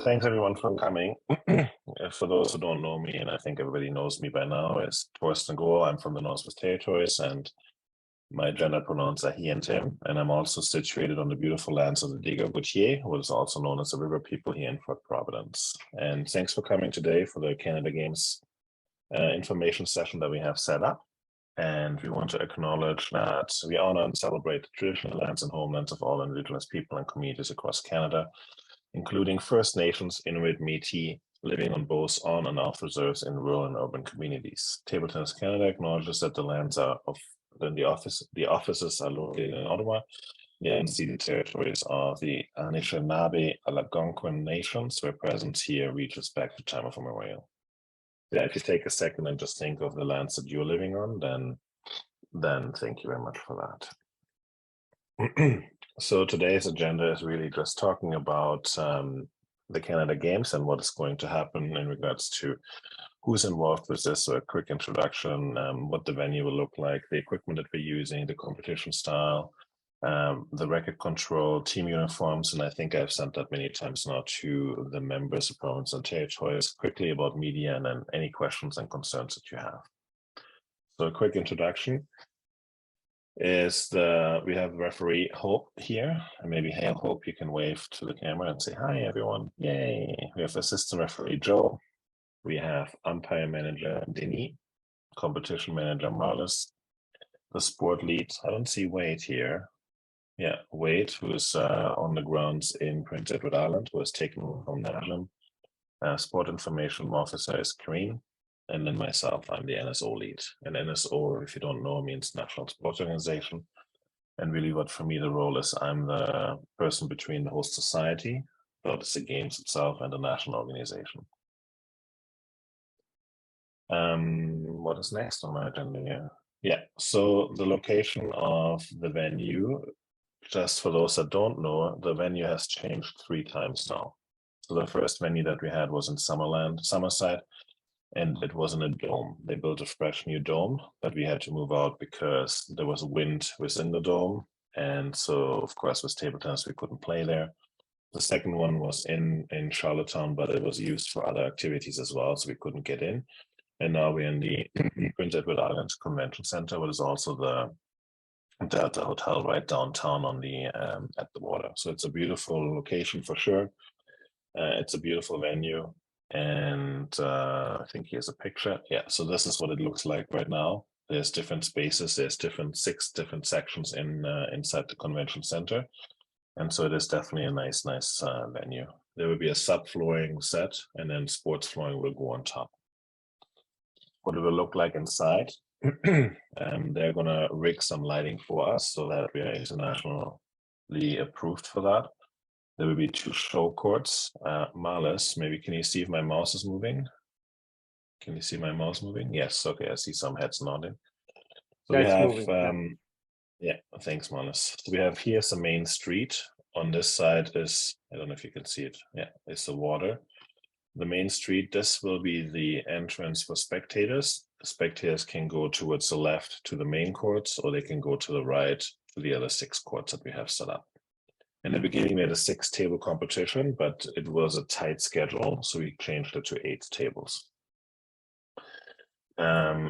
Thanks everyone for coming. For those who don't know me, and I think everybody knows me by now, is Torsten Gohl. I'm from the Northwest Territories, and my gender pronouns are he and him. And I'm also situated on the beautiful lands of the Diego Gautier, what is also known as the River People here in Fort Providence. And thanks for coming today for the Canada Games information session that we have set up. And we want to acknowledge that we honor and celebrate the traditional lands and homelands of all Indigenous people and communities across Canada, including First Nations, Inuit, Métis, living on both on and off reserves in rural and urban communities. Table Tennis Canada acknowledges that the lands are the offices are located in Ottawa. The unceded territories of the Anishinaabe Algonquin nations, where presence here reaches back to time of immemorial. Yeah, if you take a second and just think of the lands that you're living on, then thank you very much for that. So today's agenda is really just talking about the Canada Games and what is going to happen in regards to who's involved with this. So a quick introduction, what the venue will look like, the equipment that we're using, the competition style, the record control, team uniforms, and I think I've sent that many times now to the members of province and territories, quickly about media and then any questions and concerns that you have. So a quick introduction is we have referee Hope here, and maybe hey Hope, you can wave to the camera and say hi everyone. Yay. We have assistant referee Joe. We have umpire manager Denis, competition manager Marlis, the sport lead. I don't see Wade here. Yeah, Wade, who is on the grounds in Prince Edward Island, who has taken from Netherlands. Sport information officer is Karine. And then myself, I'm the NSO lead. And NSO, if you don't know, means National Sports Organization. And really what for me the role is, I'm the person between the host society, that is the games itself, and the national organization. What is next on my agenda here? Yeah, so the location of the venue, just for those that don't know, the venue has changed 3 times now. So the first venue that we had was in Summerside, and it was in a dome. They built a fresh new dome, but we had to move out because there was wind within the dome. And so, of course, with table tennis, we couldn't play there. The second one was in Charlottetown, but it was used for other activities as well, so we couldn't get in. And now we're in the Prince Edward Island Convention Center, which is also the Delta Hotel right downtown on the at the water. So it's a beautiful location for sure. It's a beautiful venue. And I think here's a picture. Yeah, so this is what it looks like right now. There's different spaces. There's 6 different sections inside the convention center. And so it is definitely a nice venue. There will be a subflooring set, and then sports flooring will go on top. What it will look like inside, they're going to rig some lighting for us so that we are internationally approved for that. There will be 2 show courts. Marlis, maybe can you see if my mouse is moving? Can you see my mouse moving? Yes, okay, I see some heads nodding. So we have, moving, yeah, thanks Marlis. So we have here's the main street. On this side is, I don't know if you can see it. Yeah, it's the water. The main street, this will be the entrance for spectators. Spectators can go towards the left to the main courts, or they can go to the right to the other 6 courts that we have set up. In the beginning, we had a 6-table competition, but it was a tight schedule, so we changed it to 8 tables.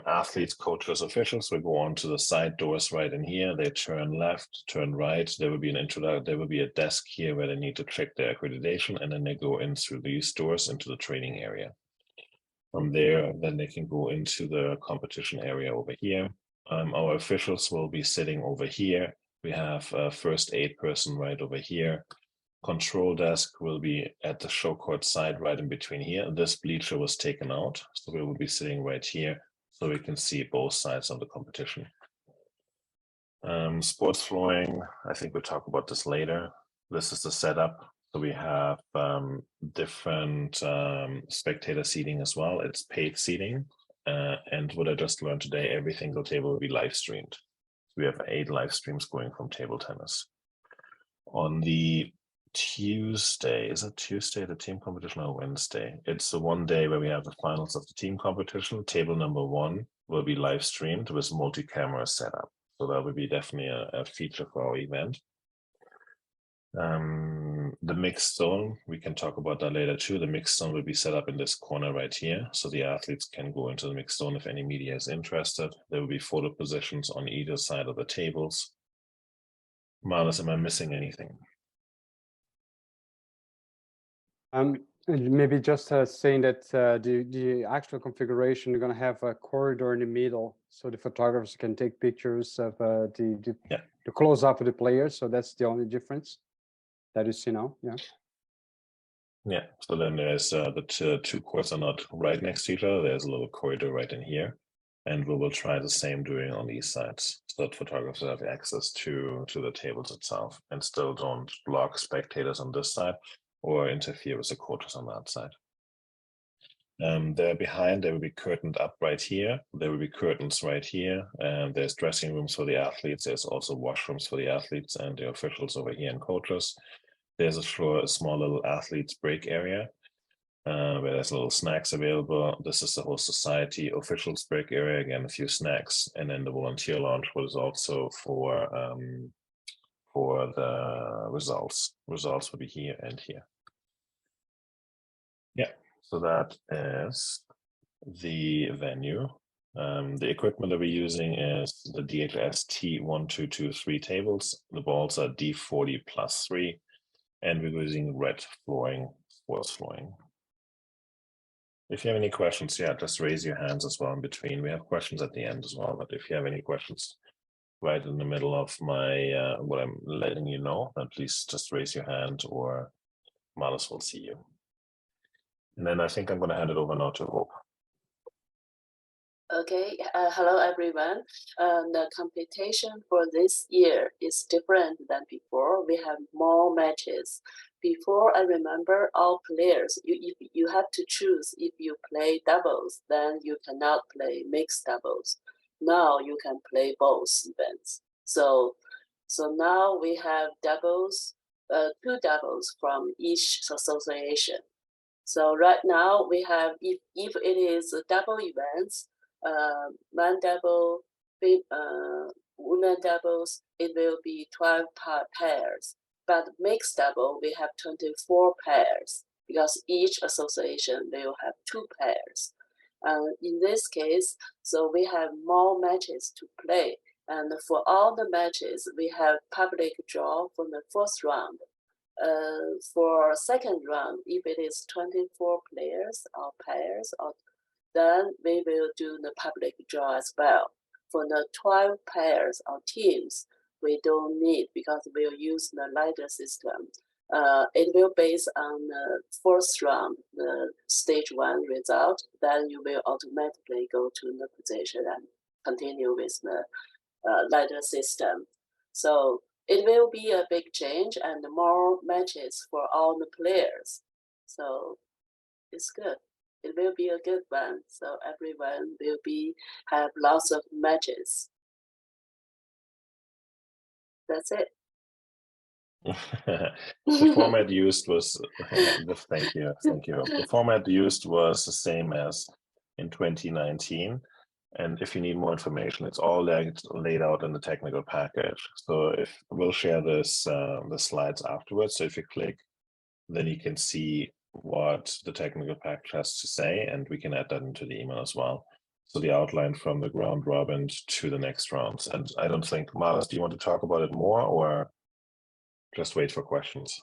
Athletes, coaches, officials will go on to the side doors right in here. They turn left, turn right. There will be there will be a desk here where they need to check their accreditation, and then they go in through these doors into the training area. From there, then they can go into the competition area over here. Our officials will be sitting over here. We have a first aid person right over here. Control desk will be at the show court side right in between here. This bleacher was taken out, so we will be sitting right here so we can see both sides of the competition. Sports flooring, I think we'll talk about this later. This is the setup. So we have different spectator seating as well. It's paid seating. And what I just learned today, every single table will be live streamed. We have 8 live streams going from table tennis. On the Tuesday, is it Tuesday, the team competition, or Wednesday? It's the one day where we have the finals of the team competition. Table number 1 will be live streamed with multi-camera setup. So that would be definitely a feature for our event. The mixed zone, we can talk about that later too. The mixed zone will be set up in this corner right here. So the athletes can go into the mixed zone if any media is interested. There will be photo positions on either side of the tables. Marlis, am I missing anything? And maybe just saying that the actual configuration, you're going to have a corridor in the middle, so the photographers can take pictures of the close up of the players. So that's the only difference that you see now. Yeah. Yeah. So then there's the two courts are not right next to each other. There's a little corridor right in here, and we will try the same doing on these sides, so that photographers have access to the tables itself and still don't block spectators on this side or interfere with the coaches on that side. There behind, there will be curtained up right here. There will be curtains right here. And there's dressing rooms for the athletes. There's also washrooms for the athletes and the officials over here and coaches. There's a small little athletes break area where there's little snacks available. This is the whole society officials break area. Again, a few snacks. And then the volunteer lounge was also for the results. Results will be here and here. Yeah. So that is the venue. The equipment that we're using is the DHS T1223 tables. The balls are D40+3, and we're using red flooring, sports flooring. If you have any questions, yeah, just raise your hands as well in between. We have questions at the end as well, but if you have any questions right in the middle of my what I'm letting you know, then please just raise your hand or Marlis will see you. And then I think I'm going to hand it over now to Hope. Okay, hello everyone. The competition for this year is different than before. We have more matches. Before, I remember all players, you have to choose. If you play doubles, then you cannot play mixed doubles. Now you can play both events. So now we have doubles, two doubles from each association. So right now we have, if it is a double events, man double, women doubles, it will be 12 pairs. But mixed double, we have 24 pairs because each association will have 2 pairs. In this case, so we have more matches to play. And for all the matches, we have public draw for the first round. For second round, if it is 24 players or pairs, then we will do the public draw as well. For the 12 pairs or teams, we don't need because we'll use the ladder system. It will based on the first round, the stage 1 result, then you will automatically go to the position and continue with the ladder system. So it will be a big change and more matches for all the players. So it's good. It will be a good one. So everyone will have lots of matches. That's it. The format used was thank you. The format used was the same as in 2019. And if you need more information, it's all laid out in the technical package. So if we'll share this the slides afterwards. So if you click, then you can see what the technical package has to say, and we can add that into the email as well. So the outline from the round robin to the next rounds. And I don't think, Marlis, do you want to talk about it more or just wait for questions?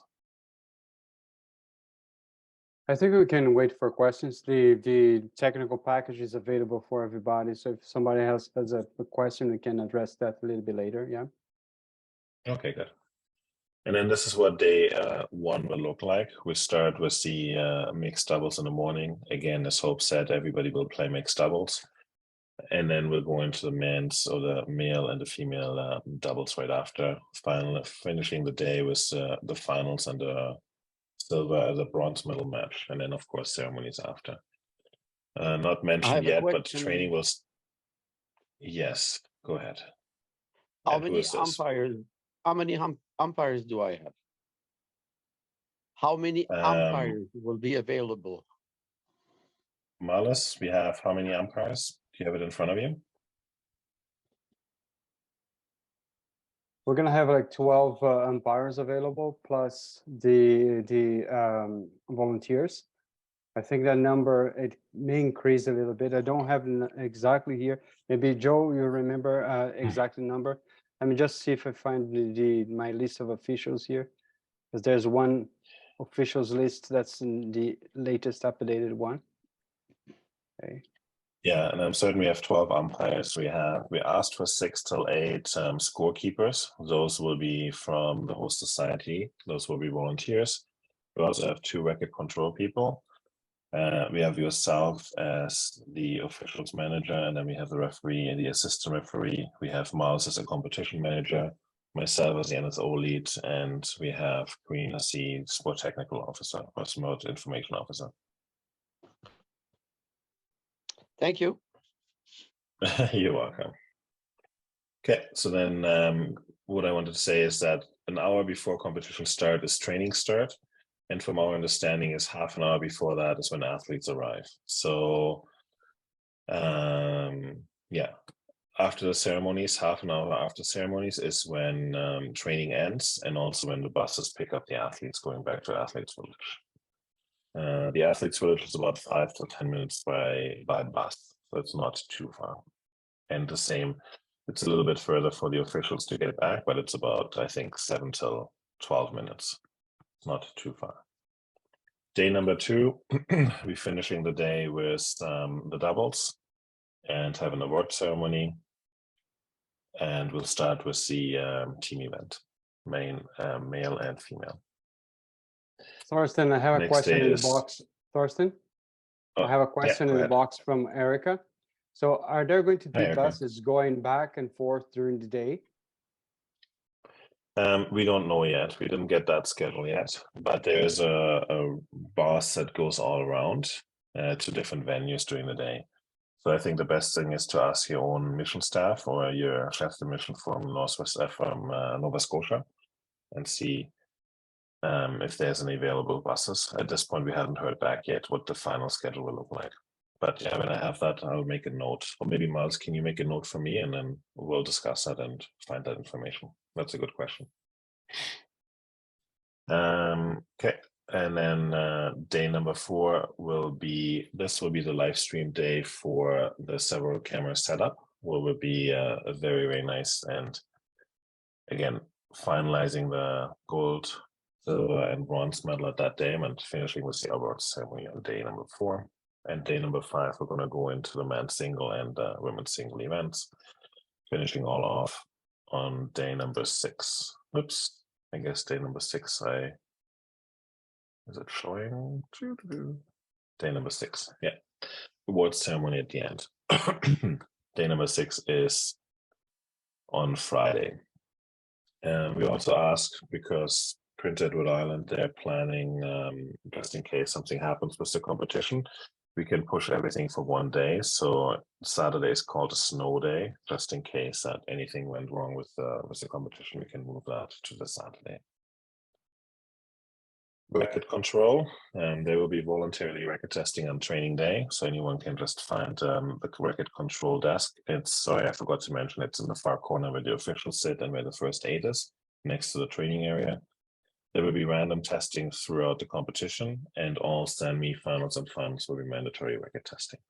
I think we can wait for questions. The technical package is available for everybody. So if somebody else has a question, we can address that a little bit later. Yeah. Okay, good. And then this is what day 1 will look like. We start with the mixed doubles in the morning. Again, as Hope said, everybody will play mixed doubles. And then we'll go into the men's or the male and the female doubles right after, finishing the day with the finals and the silver as a bronze medal match. And then, of course, ceremonies after. Not mentioned yet, but training will. Yes, go ahead. How many umpires? How many umpires do I have? How many umpires will be available? Marlis, we have how many umpires? Do you have it in front of you? we're gonna have like 12 umpires available plus the volunteers. I think that number, it may increase a little bit. I don't have exactly here. Maybe Joe, you remember exactly number. Let me just see if I find my list of officials here, because there's one officials list that's in the latest updated one. Okay. Yeah, and I'm certain we have 12 umpires. We asked for 6 till 8 scorekeepers. Those will be from the host society. Those will be volunteers. We also have 2 record control people. We have yourself as the officials manager, and then we have the referee and the assistant referee. We have Miles as a competition manager, myself as the NSO lead, and we have Queen as the sport technical officer or sport information officer. Thank you. You're welcome. Okay, so then what I wanted to say is that an hour before competition start is training start. And from our understanding is half an hour before that is when athletes arrive. So yeah, after the ceremonies, half an hour after ceremonies is when training ends, and also when the buses pick up the athletes going back to Athletes Village. The Athletes Village is about 5 to 10 minutes by bus, so it's not too far. And the same, it's a little bit further for the officials to get back, but it's about, I think, 7 till 12 minutes. It's not too far. Day number 2, we're finishing the day with the doubles and have an award ceremony. And we'll start with the team event, male and female. Thorsten, I have a question in the box. Thorsten, I have a question in the box from Erica. So are there going to be buses going back and forth during the day? We don't know yet. We didn't get that schedule yet, but there's a bus that goes all around to different venues during the day. So I think the best thing is to ask your own mission staff or your chef de mission from Nova Scotia and see if there's any available buses. At this point, we haven't heard back yet what the final schedule will look like. But yeah, when I have that, I'll make a note. Or maybe Miles, can you make a note for me, and then we'll discuss that and find that information. That's a good question. Okay, and then day number 4 will be, this will be the live stream day for the several camera setup, where will be a very, very nice, and again, finalizing the gold, silver, and bronze medal at that day, and finishing with the awards ceremony on day number 4. And day number 5, we're going to go into the men's single and women's single events, finishing all off on day number 6. Oops, I guess day number 6, is it showing? Day number 6, yeah. Awards ceremony at the end. Day number 6 is on Friday. And we also asked, because Prince Edward Island, they're planning, just in case something happens with the competition, we can push everything for one day. So Saturday is called a snow day, just in case that anything went wrong with the competition, we can move that to the Saturday. Record control, they will be voluntarily record testing on training day, so anyone can just find the record control desk. It's, sorry, I forgot to mention, it's in the far corner where the officials sit and where the first aid is, next to the training area. There will be random testing throughout the competition, and all stand-me finals and finals will be mandatory record testing.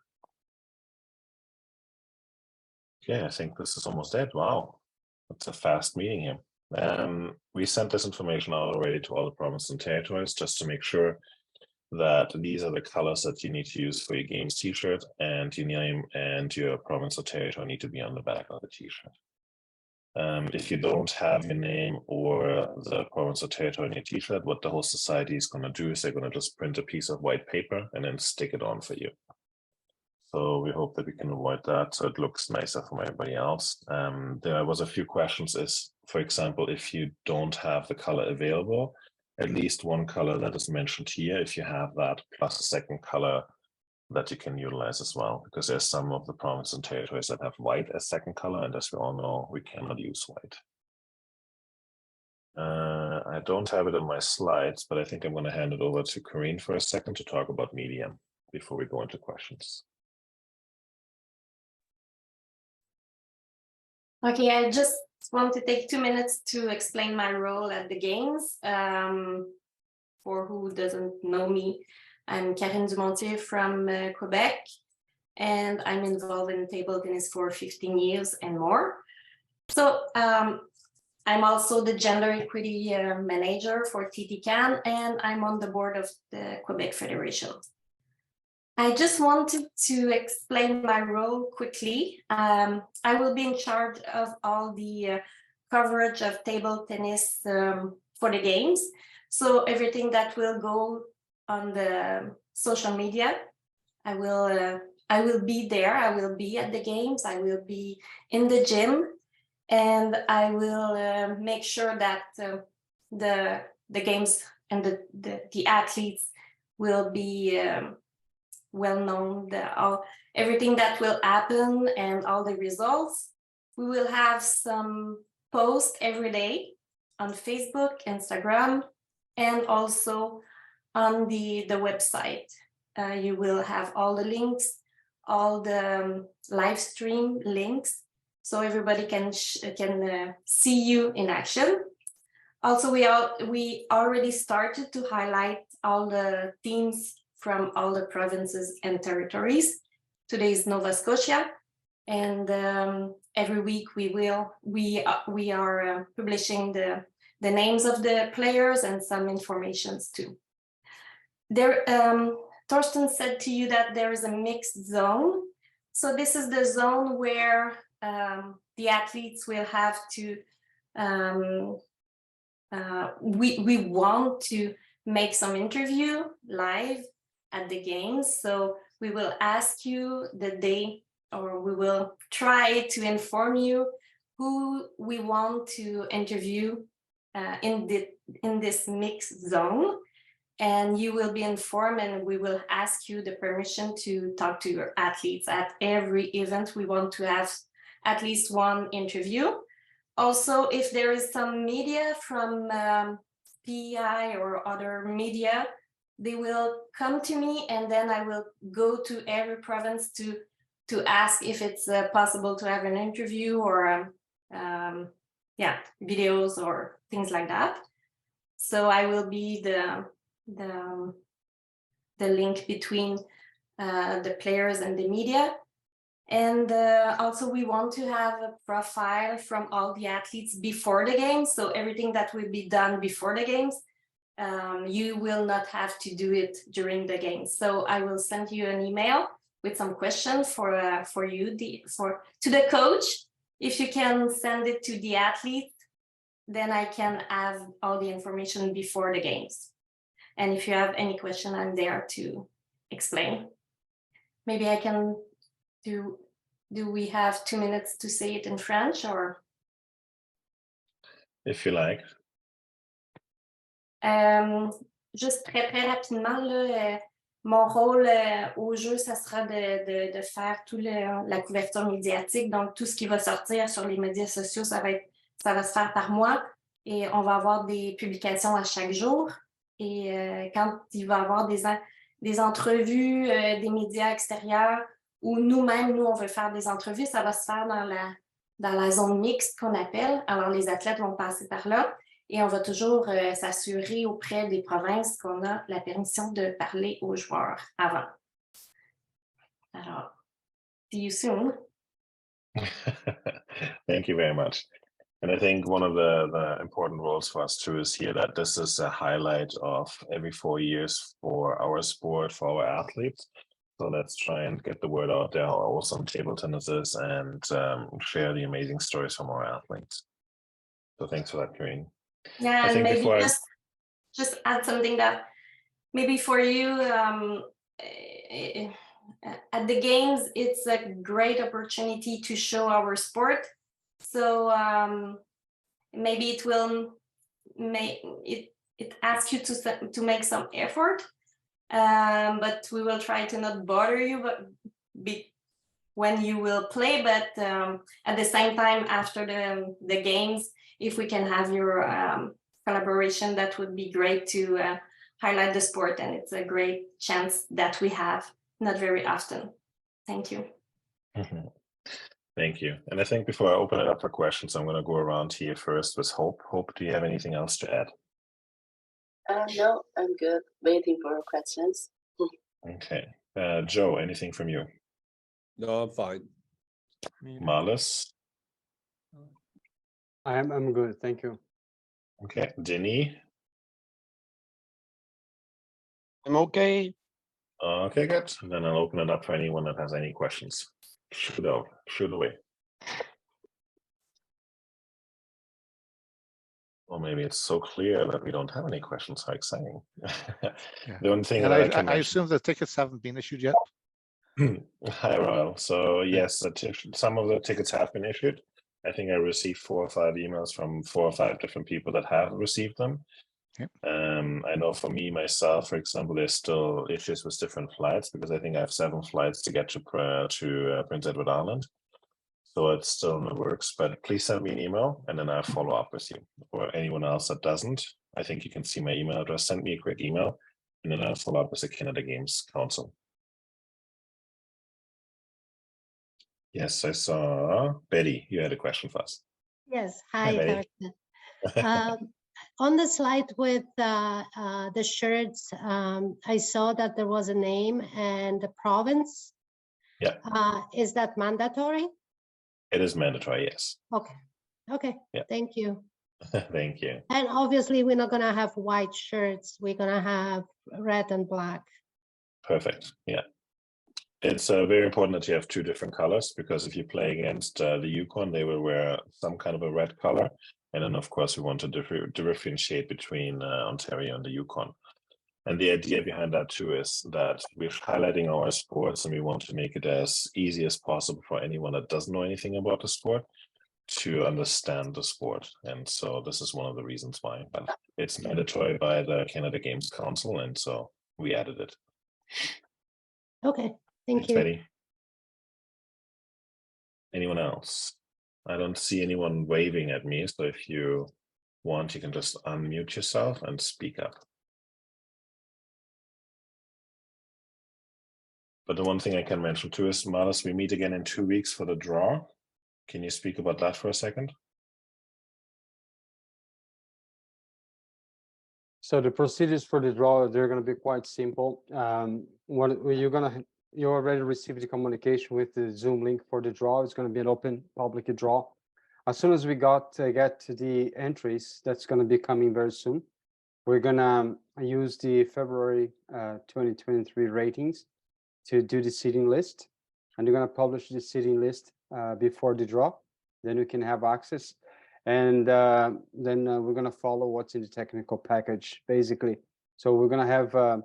Okay, I think this is almost it. Wow, it's a fast meeting here. We sent this information out already to all the provinces and territories just to make sure that these are the colors that you need to use for your games t-shirt, and your name and your province or territory need to be on the back of the t-shirt. If you don't have your name or the province or territory on your t-shirt, what the host society is going to do is they're going to just print a piece of white paper and then stick it on for you. So we hope that we can avoid that, so it looks nicer from everybody else. There was a few questions is, for example, if you don't have the color available, at least one color that is mentioned here, if you have that, plus a second color that you can utilize as well, because there's some of the provinces and territories that have white as second color, and as we all know, we cannot use white. I don't have it in my slides, but I think I'm going to hand it over to Corinne for a second to talk about media before we go into questions. Okay, I just just want to take 2 minutes to explain my role at the games. For who doesn't know me, I'm Karine Dumontier from Quebec, and I'm involved in table tennis for 15 years and more. So I'm also the gender equity manager for TTCAN, and I'm on the board of the Quebec Federation. I just wanted to explain my role quickly. I will be in charge of all the coverage of table tennis for the games. So everything that will go on the social media, I will be there. I will be at the games. I will be in the gym, and I will make sure that the games and the athletes will be well known. Everything that will happen and all the results. We will have some posts every day on Facebook, Instagram, and also on the website. You will have all the links, all the live stream links, so everybody can see you in action. Also, we already started to highlight all the teams from all the provinces and territories. Today is Nova Scotia, and every week we are publishing the names of the players and some informations too. There, Torsten said to you that there is a mixed zone. So this is the zone where the athletes will have to, we want to make some interview live at the games. So we will ask you the day, or we will try to inform you who we want to interview in this mixed zone, and you will be informed, and we will ask you the permission to talk to your athletes at every event. We want to have at least one interview. Also, if there is some media from PEI or other media, they will come to me, and then I will go to every province to ask if it's possible to have an interview or videos or things like that. So I will be the link between the players and the media. And also we want to have a profile from all the athletes before the games. So everything that will be done before the games, you will not have to do it during the games. So I will send you an email with some questions for you, to the coach. If you can send it to the athlete, then I can have all the information before the games. And if you have any question, I'm there to explain. Maybe I can do we have 2 minutes to say it in French, or? If you like. Juste très rapidement, là, mon rôle au jeu, ça sera de faire toute la couverture médiatique. Donc, tout ce qui va sortir sur les médias sociaux, ça va se faire par moi. Et on va avoir des publications à chaque jour. Et quand il va y avoir des entrevues, des médias extérieurs, ou nous-mêmes, on veut faire des entrevues, ça va se faire dans la zone mixte qu'on appelle. Alors, les athlètes vont passer par là. Et on va toujours s'assurer auprès des provinces qu'on a la permission de parler aux joueurs avant. Alors, see you soon. Thank you very much. And I think one of the important roles for us too is here that this is a highlight of every 4 years for our sport, for our athletes. So let's try and get the word out there how awesome table tennis is, and share the amazing stories from our athletes. So thanks for that, Karine. Yeah, and maybe just add something that maybe for you, at the games, it's a great opportunity to show our sport. So maybe it will it asks you to make some effort, but we will try to not bother you when you will play. But at the same time, after the games, if we can have your collaboration, that would be great to highlight the sport, and it's a great chance that we have not very often. Thank you. Thank you. And I think before I open it up for questions, I'm going to go around here first with Hope. Hope, do you have anything else to add? No, I'm good. Waiting for questions. Okay. Joe, anything from you? No, I'm fine. Marlis? I'm good, thank you. Okay. Denis? I'm okay. Okay, good. And then I'll open it up for anyone that has any questions. Shoot away. Or maybe it's so clear that we don't have any questions. How exciting. The only thing And that I can I mention. assume the tickets haven't been issued yet. Hi, Royal. So yes, some of the tickets have been issued. I think I received 4 or 5 emails from 4 or 5 different people that have received them. Yep. I know for me, myself, for example, there's still issues with different flights because I think I have 7 flights to get to Prince Edward Island. So it's still in the works, but please send me an email and then I'll follow up with you. Or anyone else that doesn't, I think you can see my email address. Send me a quick email and then I'll follow up with the Canada Games Council. Yes, I saw Betty. You had a question for us. Yes, Hi, hi, Carsten. On the slide with the shirts, I saw that there was a name and the province. Yeah. Is that mandatory? It is mandatory, yes. Okay. Okay. Yeah. Thank you. Thank you. And obviously, we're not going to have white shirts. We're going to have red and black. Perfect. Yeah. It's very important that you have 2 different colors because if you play against the Yukon, they will wear some kind of a red color. And then, of course, we want to differentiate between Ontario and the Yukon. And the idea behind that, too, is that we're highlighting our sports and we want to make it as easy as possible for anyone that doesn't know anything about the sport to understand the sport. And so this is one of the reasons why. But it's mandatory by the Canada Games Council, and so we added it. Okay. Thank Thanks, you. Betty. Anyone else? I don't see anyone waving at me, so if you want, you can just unmute yourself and speak up. But the one thing I can mention too is, Marlis, we meet again in 2 weeks for the draw. Can you speak about that for a second? So the procedures for the draw, they're going to be quite simple. You already received the communication with the Zoom link for the draw. It's going to be an open public draw. As soon as we get to the entries, that's going to be coming very soon. We're going to use the February 2023 ratings to do the seating list, and you're going to publish the seating list before the draw. Then you can have access, and then we're going to follow what's in the technical package, basically. So we're going to have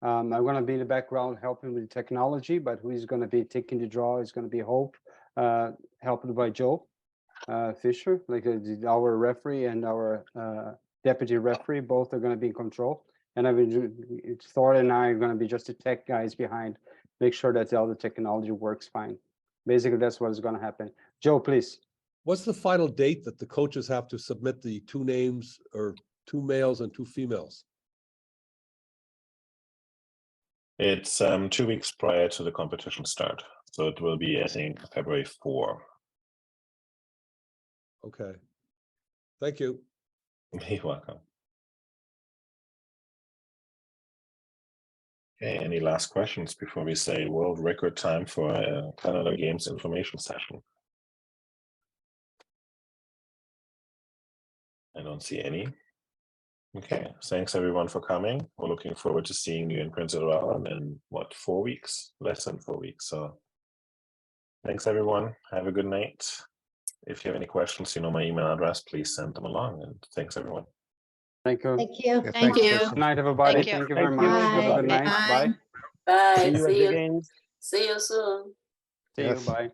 I'm going to be in the background helping with the technology, but who is going to be taking the draw is going to be Hope, helped by Joe Fisher, like our referee and our deputy referee. Both are going to be in control, and Thor and I are going to be just the tech guys behind, make sure that all the technology works fine. Basically, that's what is going to happen. Joe, please. What's the final date that the coaches have to submit the 2 names, or 2 males and 2 females? It's 2 weeks prior to the competition start. So it will be, I think, February 4. Okay. Thank you. You're welcome. Okay, any last questions before we say world record time for a Canada Games information session? I don't see any. Okay, thanks everyone for coming. We're looking forward to seeing you in Prince Edward Island in what, 4 weeks? Less than 4 weeks. So thanks everyone. Have a good night. If you have any questions, you know my email address, please send them along, and thanks everyone. Thank you. Thank you. Yeah, Thank thanks, you. Kirsten. Good night, everybody. Thank you. Thank you very Thank much. you. Have a good night. Bye. Bye. Bye. See you at the games. See you soon. See Yes. you. Bye.